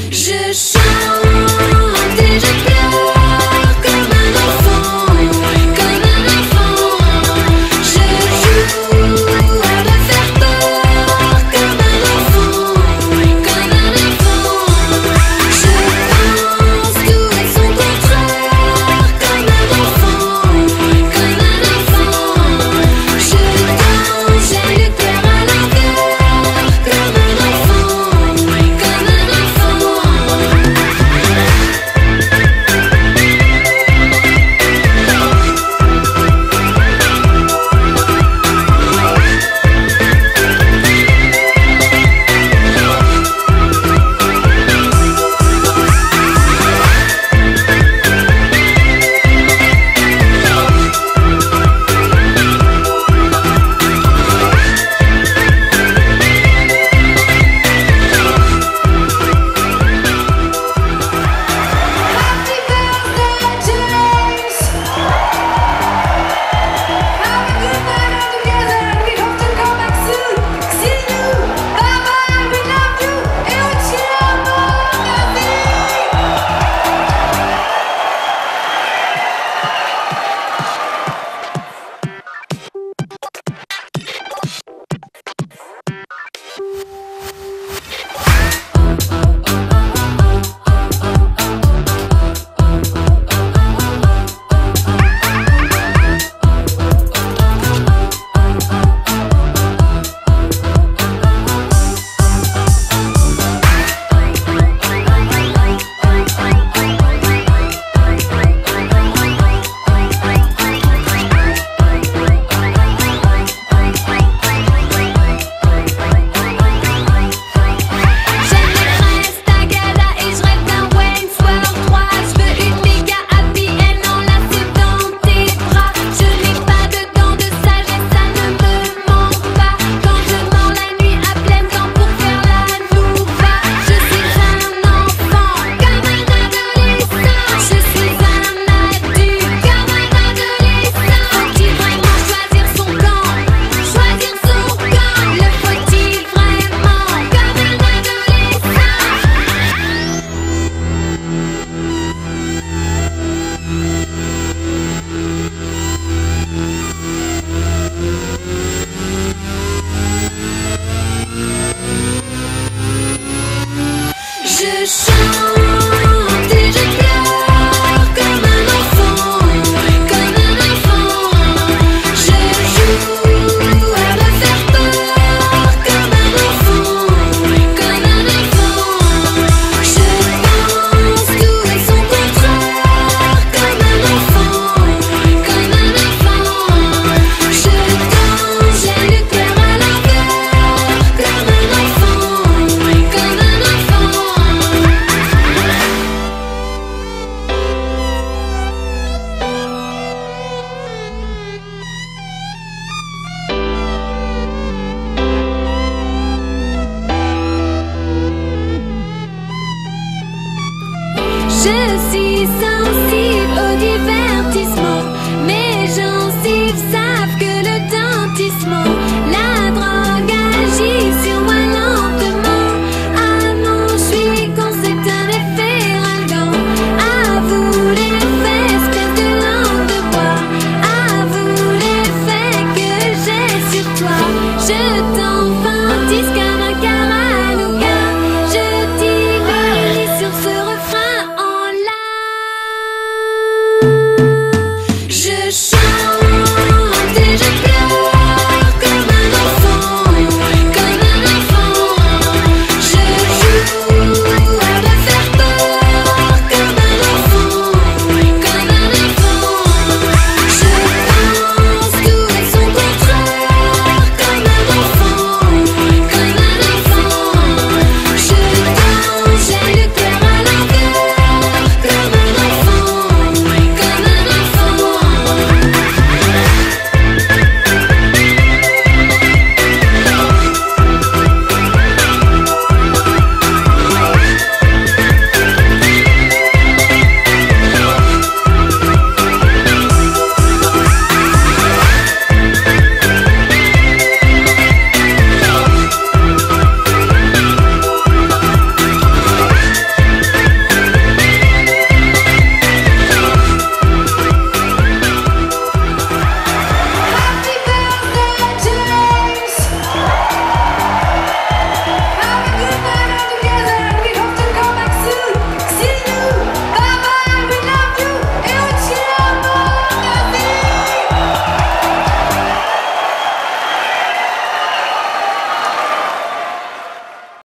Je chante et je pleure comme un enfant, comme un enfant. Je joue à me faire peur comme un enfant, comme un enfant. Je pense tout et son contraire comme un enfant, comme un enfant. Je danse, j'ai le cœur à l'envers comme un enfant, comme un enfant. Happy birthday, James! Have a good night all together and we hope to come back soon. See you! Bye bye! We love you! Et on t'aime! J'aime les fraises, ta gala et je rêve d'un Wayne's World 3. Je veux une méga happy end enlacée dans tes bras. Je n'ai pas de dents de sagesse, ça ne me manque pas. Quand je mens la nuit à pleines dents pour faire la nouva. Je suis un enfant comme un adolescent. Je suis un adulte comme un adolescent. Faut-il vraiment choisir son camp? Choisir son camp. Le faut-il vraiment comme un adolescent? Je chante et je pleure comme un enfant, comme un enfant. Je joue à me faire peur comme un enfant, comme un enfant. Je pense tout et son contraire comme un enfant, comme un enfant. Je danse, j'ai le cœur à l'envers comme un enfant, comme un enfant. Je suis sensible au divers.